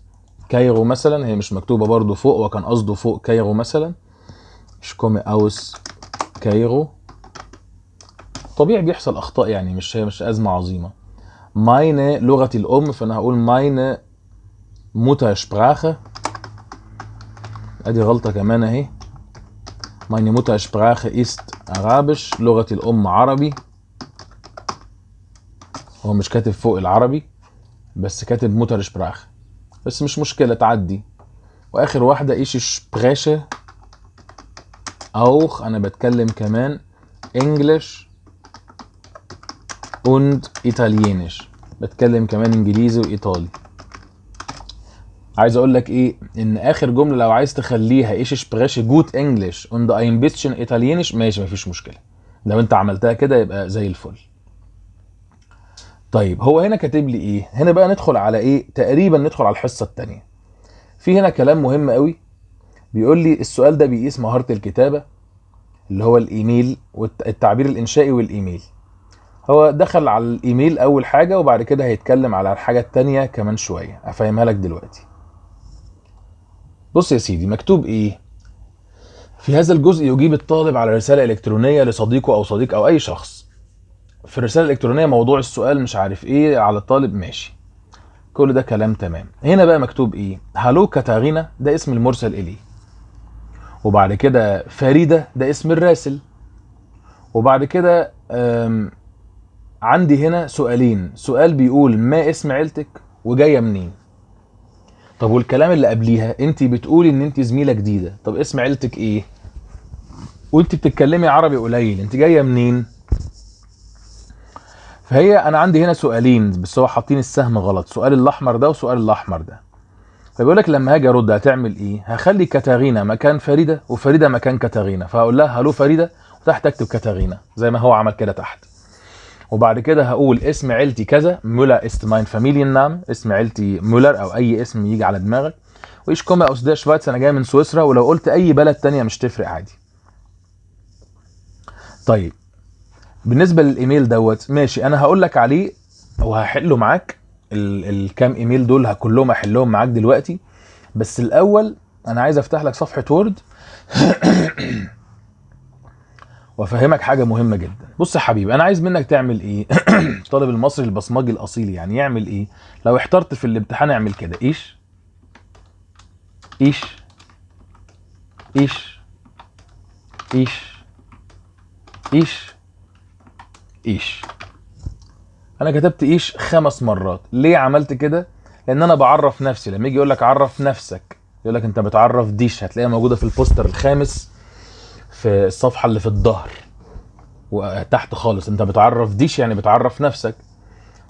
كايرو مثلا، هي مش مكتوبة برضو فوق وكان قصده فوق كايرو مثلا. ich komme aus كايرو. طبيعي بيحصل اخطاء يعني، مش ازمة عظيمة. meine لغتي الام، فانا هقول meine Muttersprache. ادي غلطة كمان اهي. meine Muttersprache ist Arabisch، لغتي الام عربي. هو مش كاتب فوق العربي بس كاتب Muttersprache، بس مش مشكلة تعدي. واخر واحدة ich spreche auch، انا بتكلم كمان English und Italienisch، بتكلم كمان انجليزي وايطالي. عايز اقول لك ايه، ان اخر جمله لو عايز تخليها ايش سبريش جوت انجلش und ein bisschen italienisch ماشي مفيش مشكله، لو انت عملتها كده يبقى زي الفل. طيب هو هنا كاتب لي ايه؟ هنا بقى ندخل على ايه، تقريبا ندخل على الحصه الثانيه. في هنا كلام مهم قوي، بيقول لي السؤال ده بيقيس مهاره الكتابه اللي هو الايميل والتعبير الانشائي والايميل. هو دخل على الايميل اول حاجه وبعد كده هيتكلم على الحاجه الثانيه كمان شويه، افهمها لك دلوقتي. بص يا سيدي مكتوب ايه في هذا الجزء، يجيب الطالب على رسالة إلكترونية لصديقه أو صديق أو أي شخص. في الرسالة الإلكترونية موضوع السؤال مش عارف إيه على الطالب، ماشي كل ده كلام تمام. هنا بقى مكتوب إيه، هالو كاتارينا ده اسم المرسل إليه، وبعد كده فريدة ده اسم الراسل، وبعد كده عندي هنا سؤالين، سؤال بيقول ما اسم عيلتك وجاية منين. طب والكلام اللي قبليها انت بتقولي ان انت زميلة جديدة، طب اسم عيلتك ايه؟ وانت بتتكلمي عربي قليل، انت جايه منين؟ فهي انا عندي هنا سؤالين بس هو حاطين السهم غلط، سؤال الاحمر ده وسؤال الاحمر ده. فبيقول لك لما هاجي ارد هتعمل ايه؟ هخلي كاتارينا مكان فريده وفريده مكان كاتارينا، فهقول لها هلو فريده وتحت اكتب كاتارينا زي ما هو عمل كده تحت. وبعد كده هقول اسم عيلتي كذا، مولر است ماين فاميليان نام، اسم عيلتي مولر او اي اسم يجي على دماغك. وايش كوما اوس دير شفايتس، انا جاي من سويسرا، ولو قلت اي بلد تانية مش تفرق عادي. طيب بالنسبه للايميل دوت ماشي، انا هقول لك عليه وهحله معاك. الكام ايميل دول كلهم هحلهم معاك دلوقتي، بس الاول انا عايز افتح لك صفحه وورد وافهمك حاجه مهمه جدا. بص يا حبيبي انا عايز منك تعمل ايه الطالب المصري البصمجي الاصيل يعني يعمل ايه لو احترت في الامتحان؟ اعمل كده، ايش ايش ايش ايش ايش ايش. انا كتبت ايش 5 مرات. ليه عملت كده؟ لان انا بعرف نفسي. لما يجي يقول لك عرف نفسك، يقول لك انت بتعرف ديش، هتلاقيها موجوده في البوستر الخامس في الصفحه اللي في الظهر وتحت خالص، انت بتعرف ديش يعني بتعرف نفسك.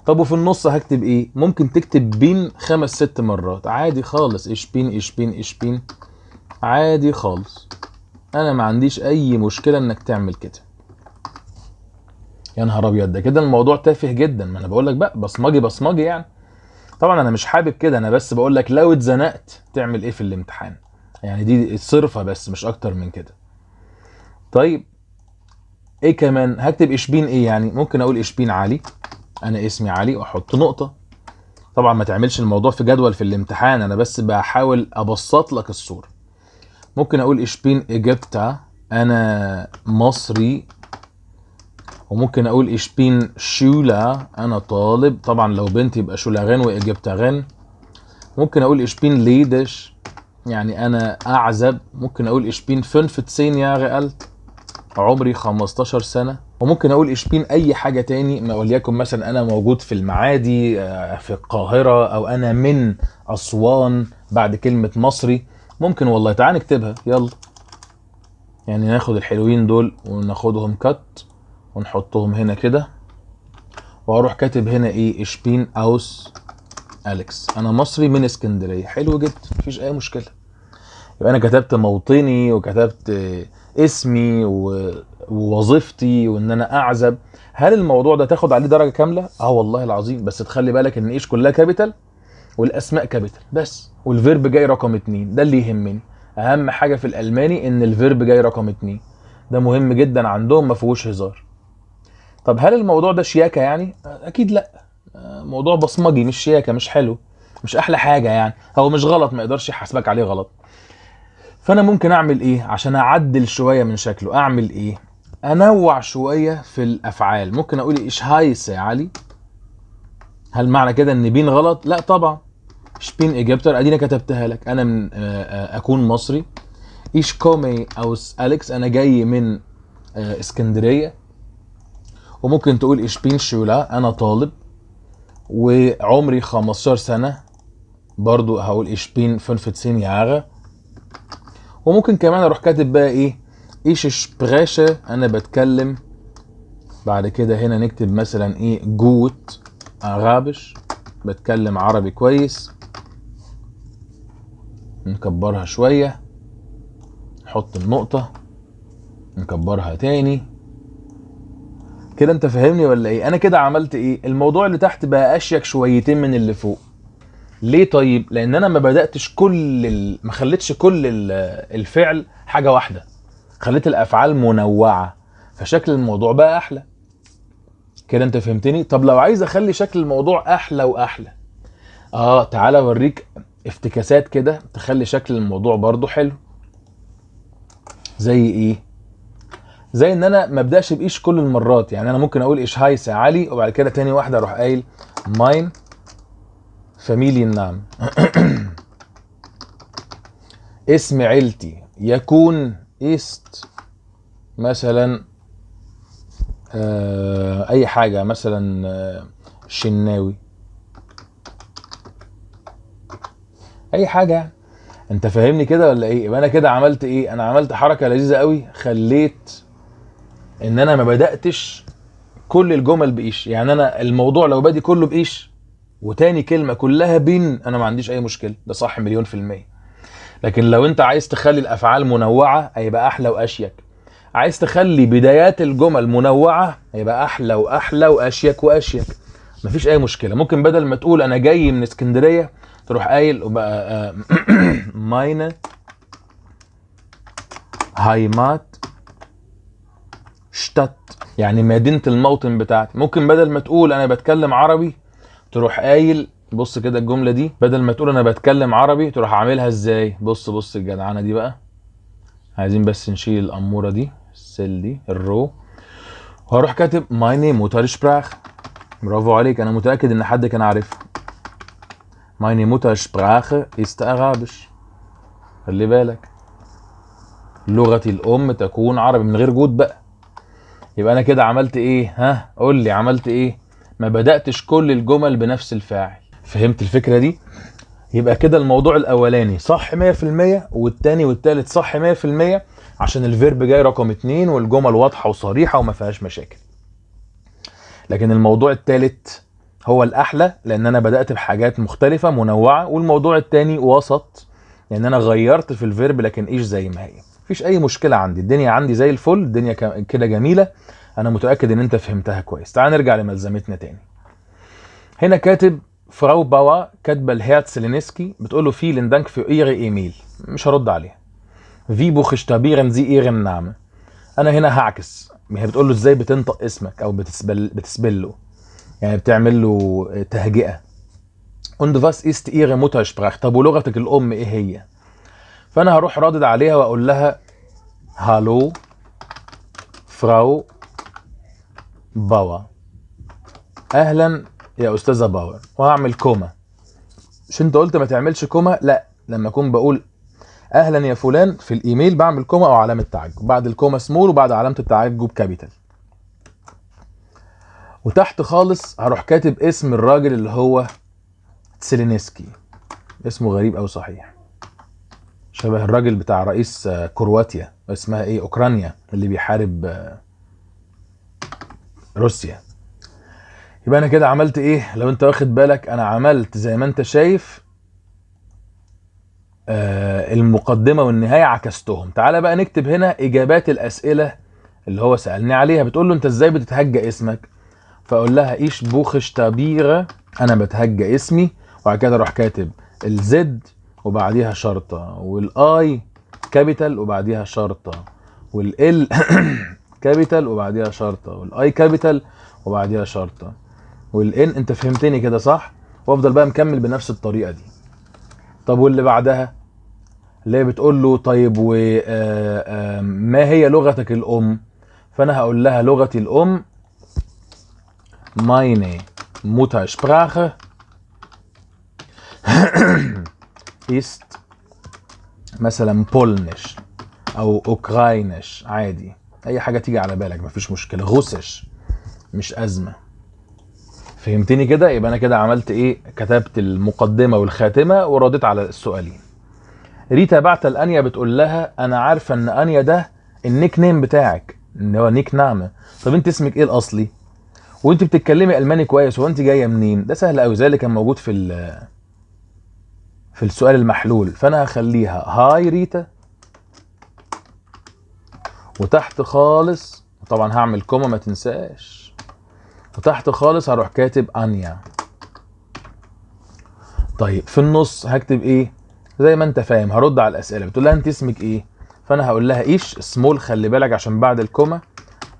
طب وفي النص هكتب ايه؟ ممكن تكتب بين 5-6 مرات عادي خالص، ايش بين ايش بين ايش بين عادي خالص، انا ما عنديش اي مشكله انك تعمل كده. يا نهار ابيض ده كده الموضوع تافه جدا، ما انا بقول لك بقى بصمجي يعني. طبعا انا مش حابب كده، انا بس بقول لك لو اتزنقت تعمل ايه في الامتحان، يعني دي الصرفه بس مش اكتر من كده. طيب ايه كمان هكتب؟ اشبين ايه يعني؟ ممكن اقول اشبين علي، انا اسمي علي واحط نقطه. طبعا ما تعملش الموضوع في جدول في الامتحان، انا بس بحاول ابسط لك الصوره. ممكن اقول اشبين ايجيبتا، انا مصري. وممكن اقول اشبين شولا، انا طالب. طبعا لو بنت يبقى شولاغين وايجيبتاغين. ممكن اقول اشبين ليدش يعني انا اعزب. ممكن اقول اشبين 15 Jahre alt، عمري 15 سنة. وممكن اقول اشبين اي حاجة تاني، وليكن مثلا انا موجود في المعادي في القاهرة، او انا من اسوان بعد كلمة مصري. ممكن والله تعال نكتبها يلا، يعني ناخد الحلوين دول وناخدهم كات ونحطهم هنا كده، واروح كاتب هنا ايه اشبين اوس أليكس، أنا مصري من اسكندرية. حلو جدا، مفيش أي مشكلة. يبقى أنا كتبت موطني وكتبت اسمي ووظيفتي وإن أنا أعزب. هل الموضوع ده تاخد عليه درجة كاملة؟ والله العظيم، بس تخلي بالك إن إيش كلها كابيتال والأسماء كابيتال بس، والفيرب جاي رقم 2. ده اللي يهمني. أهم حاجة في الألماني إن الفيرب جاي رقم 2. ده مهم جدا عندهم، ما فيهوش هزار. طب هل الموضوع ده شياكة يعني؟ أكيد لأ. موضوع بصمجي، مش شياكة، مش حلو، مش احلى حاجه. يعني هو مش غلط، ما يقدرش يحاسبك عليه غلط. فانا ممكن اعمل ايه عشان اعدل شويه من شكله؟ اعمل ايه؟ انوع شويه في الافعال. ممكن اقول ايش هايس يا علي. هل معنى كده ان بين غلط؟ لا طبعا. شبين ايجيبتر ادينا كتبتها لك. انا من اكون مصري. ايش كومي اوس اليكس، انا جاي من اسكندريه. وممكن تقول ايش بين شولا، انا طالب وعمري 15 سنه. برضو هقول ايش بين 15 Jahre. وممكن كمان اروح كاتب بقى ايه، ايش شبريشه، انا بتكلم. بعد كده هنا نكتب مثلا ايه، جوت عربش، بتكلم عربي كويس. نكبرها شوية، نحط النقطة، نكبرها تاني كده. انت فاهمني ولا ايه؟ انا كده عملت ايه؟ الموضوع اللي تحت بقى اشيك شويتين من اللي فوق. ليه طيب؟ لان انا ما بدأتش ما خليتش كل الفعل حاجة واحدة. خليت الافعال منوعة، فشكل الموضوع بقى احلى كده. انت فهمتني؟ طب لو عايز اخلي شكل الموضوع احلى واحلى، تعالى اوريك افتكاسات كده تخلي شكل الموضوع برضو حلو. زي ايه؟ زي ان انا ما ابداش بايش كل المرات. يعني انا ممكن اقول ايش هايس يا علي، وبعد كده تاني واحده اروح قايل ماين فاميليان نام. اسم عيلتي يكون است مثلا اي حاجه، مثلا شناوي، اي حاجه يعني. انت فاهمني كده ولا ايه؟ يبقى انا كده عملت ايه؟ انا عملت حركه لذيذه قوي، خليت ان انا ما بداتش كل الجمل بايش. يعني انا الموضوع لو بادي كله بايش وتاني كلمه كلها بين، انا ما عنديش اي مشكله، ده صح مليون في الميه. لكن لو انت عايز تخلي الافعال منوعه هيبقى احلى واشيك. عايز تخلي بدايات الجمل منوعه هيبقى احلى واحلى واشيك واشيك. مفيش اي مشكله. ممكن بدل ما تقول انا جاي من اسكندريه تروح قايل وبقى ماينه هايمات شتات، يعني مدينة الموطن بتاعتي. ممكن بدل ما تقول انا بتكلم عربي تروح قايل، بص كده الجملة دي، بدل ما تقول انا بتكلم عربي تروح عاملها ازاي؟ بص الجدعنة دي بقى. عايزين بس نشيل الامورة دي، السيل دي، الرو، وهروح كاتب مايني موتر شبراخ. برافو عليك، انا متأكد ان حد كان عارفها. مايني موتر شبراخ است عربش. خلي بالك، لغتي الام تكون عربي، من غير جود بقى. يبقى انا كده عملت ايه؟ قول لي عملت ايه؟ ما بدأتش كل الجمل بنفس الفاعل. فهمت الفكرة دي؟ يبقى كده الموضوع الاولاني صح 100%، والتاني والتالت صح 100%، عشان الفيرب جاي رقم 2 والجمل واضحة وصريحة وما فيهاش مشاكل. لكن الموضوع التالت هو الاحلى، لان انا بدأت بحاجات مختلفة منوعة، والموضوع التاني وسط، لان انا غيرت في الفيرب لكن ايش زي ما هي. مفيش اي مشكلة عندي، الدنيا عندي زي الفل، الدنيا كده جميلة. انا متأكد ان انت فهمتها كويس. تعال نرجع لملزمتنا تاني. هنا كاتب فراو باوا كاتبه الهيرتس لينسكي، بتقول له فيلن دانك في ايري ايميل. مش هرد عليها. في بوخشتابيرن زي ايرن نام. انا هنا هعكس، هي بتقول له ازاي بتنطق اسمك او بتسبل له، يعني بتعمل له تهجئه. und was ist ihre Muttersprache؟ طب ولغتك الام ايه هي؟ فانا هروح رادد عليها واقول لها هالو فراو باوا، اهلا يا استاذه باور، وهعمل كوما. مش انت قلت ما تعملش كوما؟ لا، لما اكون بقول اهلا يا فلان في الايميل بعمل كوما او علامه تعجب، بعد الكوما سمول وبعد علامه التعجب كابيتال. وتحت خالص هروح كاتب اسم الراجل اللي هو تسيلينسكي. اسمه غريب او صحيح، شبه الراجل بتاع رئيس كرواتيا، اسمها ايه، اوكرانيا، اللي بيحارب روسيا. يبقى انا كده عملت ايه؟ لو انت واخد بالك انا عملت زي ما انت شايف المقدمة والنهاية عكستهم. تعالى بقى نكتب هنا اجابات الاسئلة اللي هو سألني عليها. بتقول له انت ازاي بتتهجى اسمك؟ فاقول لها ايش بوخش تابيره، انا بتهجى اسمي. وبعد كده اروح كاتب الزد وبعديها شرطة، والاي كابيتال وبعديها شرطة، والال كابيتال وبعديها شرطة، والاي كابيتال وبعديها شرطة، والان. انت فهمتني كده صح؟ وافضل بقى مكمل بنفس الطريقة دي. طب واللي بعدها اللي هي بتقول له طيب و ما هي لغتك الام؟ فانا هقول لها لغتي الام meine Muttersprache ist مثلا بولنش او اوكراينش، عادي اي حاجه تيجي على بالك مفيش مشكله. روسش مش ازمه. فهمتني كده؟ يبقى انا كده عملت ايه؟ كتبت المقدمه والخاتمه ورديت على السؤالين. ريتا بعت لانيا بتقول لها انا عارفه ان انيا ده النيك نيم بتاعك، ان هو نيك نام. طب انت اسمك ايه الاصلي؟ وانت بتتكلمي الماني كويس، وانت جايه منين؟ ده سهل قوي زي اللي كان موجود في السؤال المحلول. فانا هخليها هاي ريتا، وتحت خالص طبعا هعمل كوما ما تنساش، وتحت خالص هروح كاتب انيا. طيب في النص هكتب ايه؟ زي ما انت فاهم هرد على الاسئله. بتقول لها انت اسمك ايه؟ فانا هقول لها ايش سمول، خلي بالك عشان بعد الكوما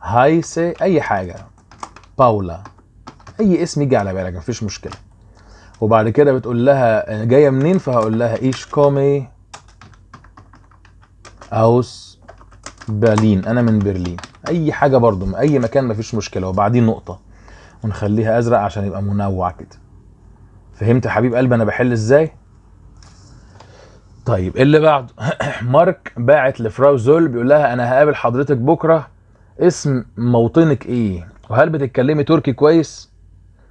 هايسي اي حاجه، باولا، اي اسم يجي على بالك مفيش مشكله. وبعد كده بتقول لها جايه منين؟ فهقول لها ايش كومي اوس برلين، انا من برلين. اي حاجه برضو من اي مكان مفيش مشكله، وبعدين نقطه ونخليها ازرق عشان يبقى منوع كده. فهمت يا حبيب قلبي انا بحل ازاي؟ طيب اللي بعده مارك باعت لفراو زول بيقول لها انا هقابل حضرتك بكره، اسم موطنك ايه؟ وهل بتتكلمي تركي كويس؟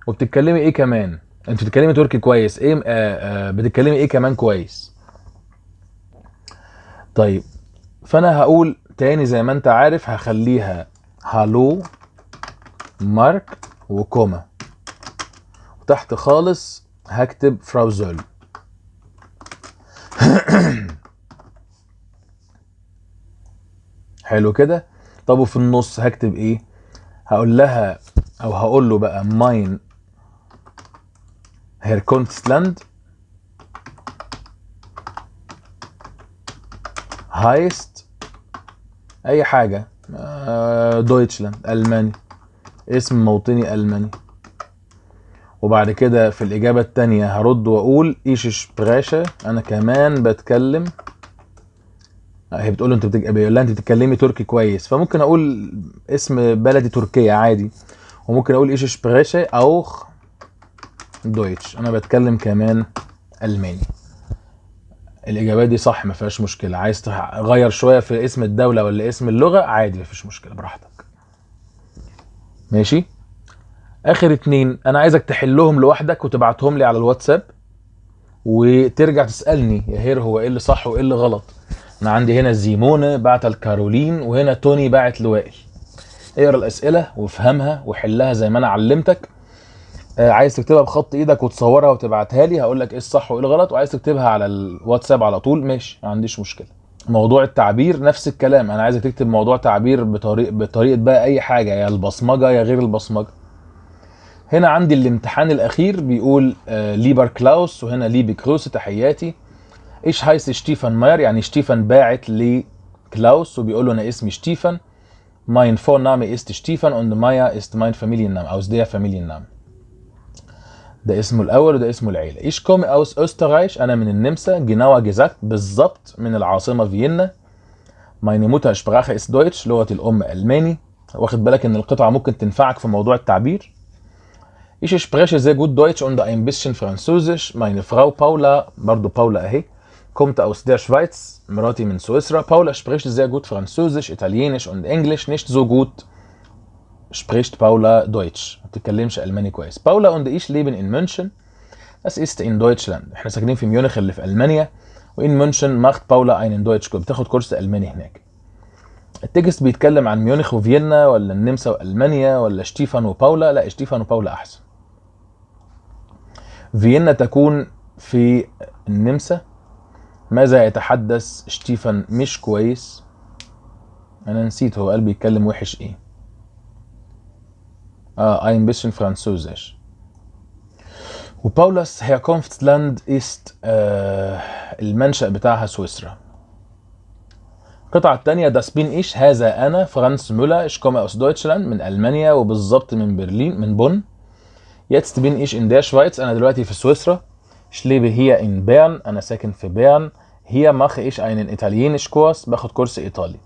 وبتتكلمي ايه كمان؟ انت بتتكلمي تركي كويس، ايه بتتكلمي ايه كمان كويس؟ طيب فانا هقول تاني زي ما انت عارف، هخليها هالو مارك وكوما، وتحت خالص هكتب فراو زول. حلو كده. طب وفي النص هكتب ايه؟ هقول لها او هقول له بقى ماين هيركونستلاند هايست اي حاجه دويتشلاند الماني، اسم موطني الماني. وبعد كده في الاجابه الثانيه هرد واقول ايش شبراشة، انا كمان بتكلم. هي بتقول له انت بيقول لها انت بتتكلمي تركي كويس، فممكن اقول اسم بلدي تركيا عادي، وممكن اقول ايش شبراشة او دويتش، انا بتكلم كمان الماني. الاجابات دي صح ما فيهاش مشكله. عايز تغير شويه في اسم الدوله ولا اسم اللغه عادي مفيش مشكله براحتك. ماشي. اخر اتنين انا عايزك تحلهم لوحدك وتبعتهم لي على الواتساب، وترجع تسالني يا هير هو ايه اللي صح وايه اللي غلط. انا عندي هنا زيمونه بعت لكارولين، وهنا توني بعت لوائل. اقرا الاسئله وافهمها وحلها زي ما انا علمتك. عايز تكتبها بخط ايدك وتصورها وتبعتها لي هقول لك ايه الصح وايه الغلط، وعايز تكتبها على الواتساب على طول ماشي ما عنديش مشكله. موضوع التعبير نفس الكلام، انا عايزك تكتب موضوع تعبير بطريقه بقى اي حاجه، يا البصمجه يا غير البصمجه. هنا عندي الامتحان الاخير بيقول ليبر كلاوس، وهنا ليبي كروس تحياتي. ايش هايس شتيفان ماير، يعني شتيفان باعت لكلاوس وبيقول له انا اسمي شتيفان. mein Vorname ist Stefan und Maya ist mein Familienname aus der Familienname. ده اسمه الاول وده اسمه العيله. ich komme aus Österreich، انا من النمسا. genauer gesagt بالظبط من العاصمه فيينا. meine Muttersprache ist Deutsch، لغه الام الماني. واخد بالك ان القطعه ممكن تنفعك في موضوع التعبير. ich spreche sehr gut Deutsch und ein bisschen Französisch. meine Frau Paula، برضو باولا اهي، kommt aus der Schweiz، مراتي من سويسرا. Paula spricht sehr gut Französisch, Italienisch und Englisch. nicht so gut spricht Paula Deutsch، ما بتتكلمش الماني كويس. Paula und ich leben in München، das ist in Deutschland، احنا ساكنين في ميونخ اللي في المانيا. وإن مونشن macht Paula einen Deutschkurs، بتاخد كورس الماني هناك. التكست بيتكلم عن ميونخ وفيينا ولا النمسا والمانيا ولا شتيفان وباولا؟ لا شتيفان وباولا احسن. فيينا تكون في النمسا. ماذا يتحدث شتيفان مش كويس؟ انا نسيت هو قال بيتكلم وحش ايه. ein bisschen französisch. وباولاس Herkunftsland ist المنشأ بتاعها سويسرا. القطعة الثانية das bin ich، هذا أنا فرانس مولر، ich komme aus Deutschland، من ألمانيا وبالظبط من برلين، من بون. jetzt bin ich in der Schweiz، أنا دلوقتي في سويسرا. ich lebe hier in Bern، أنا ساكن في بيرن. hier mache ich einen Italienisch Kurs، باخد كورس إيطالي.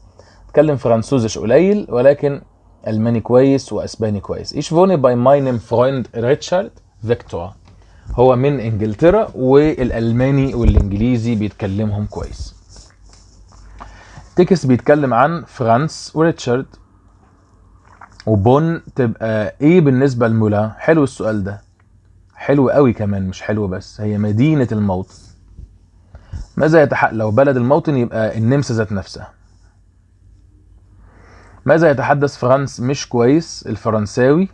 اتكلم فرنسوزش قليل ولكن ألماني كويس وأسباني كويس. ich wohne bei meinem Freund Richard Victor، هو من إنجلترا والألماني والإنجليزي بيتكلمهم كويس. تكس بيتكلم عن فرانس وريتشارد. وبون تبقى ايه بالنسبة لمولا؟ حلو السؤال ده، حلو قوي كمان، مش حلو بس، هي مدينة الموطن. ماذا يتحقق لو بلد الموطن؟ يبقى النمسا ذات نفسها. ماذا يتحدث فرانس مش كويس؟ الفرنساوي.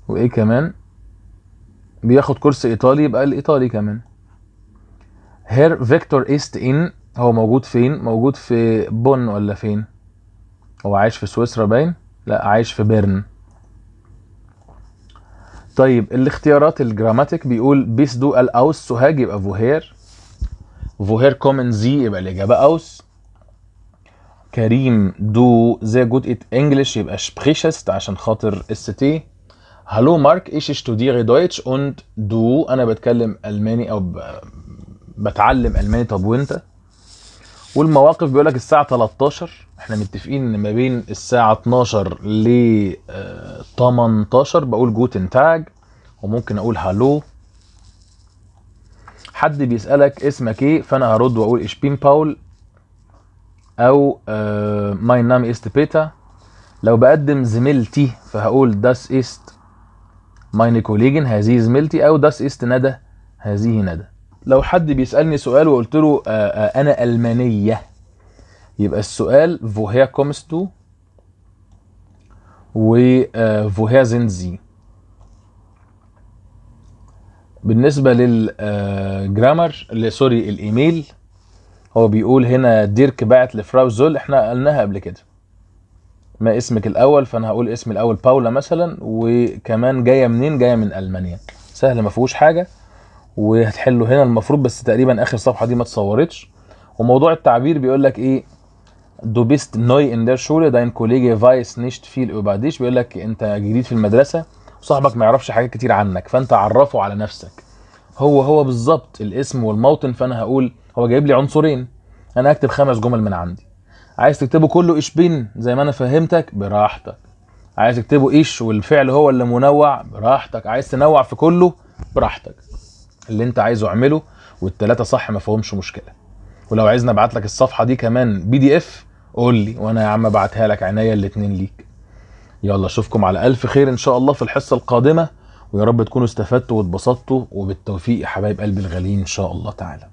وايه كمان؟ بياخد كورس ايطالي، يبقى الايطالي كمان. هير فيكتور ايست ان، هو موجود فين؟ موجود في بون ولا فين؟ هو عايش في سويسرا باين؟ لا، عايش في بيرن. طيب الاختيارات الجراماتيك بيقول بيس دو الاوس سوهاج، يبقى فوهير. فوهير كومن زي، يبقى الاجابه اوس. كريم دو زي جود ات انجلش، يبقى سبريشست عشان خاطر اس تي. هالو مارك ايش اشتوديري دويتش und دو، انا بتكلم الماني او بتعلم الماني. طب وانت؟ والمواقف بيقولك الساعه 13، احنا متفقين ان ما بين الساعه 12 ل 18 بقول جوتن تاج، وممكن اقول هالو. حد بيسالك اسمك ايه، فانا هرد واقول ich bin باول، او mein Name ist Peter. لو بقدم زميلتي فهقول das ist meine Kollegin، هذه زميلتي، او das ist ندى، هذه ندى. لو حد بيسالني سؤال وقلت له انا المانيه، يبقى السؤال woher kommst du و woher sind sie. بالنسبه للجرامر سوري الايميل، هو بيقول هنا ديرك بعت لفراو زول، احنا قلناها قبل كده. ما اسمك الاول؟ فانا هقول اسمي الاول باولا مثلا، وكمان جايه منين؟ جايه من المانيا. سهل ما فيهوش حاجه، وهتحله هنا المفروض، بس تقريبا اخر صفحه دي ما اتصورتش. وموضوع التعبير بيقول لك ايه؟ du bist neu in der Schule dein Kollege weiß nicht viel über dich، بيقول لك انت جديد في المدرسه وصاحبك ما يعرفش حاجات كتير عنك، فانت عرفه على نفسك. هو بالظبط الاسم والموطن، فانا هقول هو جايب لي عنصرين، انا هكتب 5 جمل من عندي. عايز تكتبه كله ايش بين زي ما انا فهمتك براحتك، عايز تكتبه ايش والفعل هو اللي منوع براحتك، عايز تنوع في كله براحتك، اللي انت عايزه اعمله، والثلاثه صح ما فيهمش مشكله. ولو عايزني ابعت لك الصفحه دي كمان PDF قول لي، وانا يا عم ابعتها لك، عينيا الاتنين ليك. يلا اشوفكم على الف خير ان شاء الله في الحصه القادمه، ويا رب تكونوا استفدتوا واتبسطتوا، وبالتوفيق يا حبايب قلبي الغاليين ان شاء الله تعالى.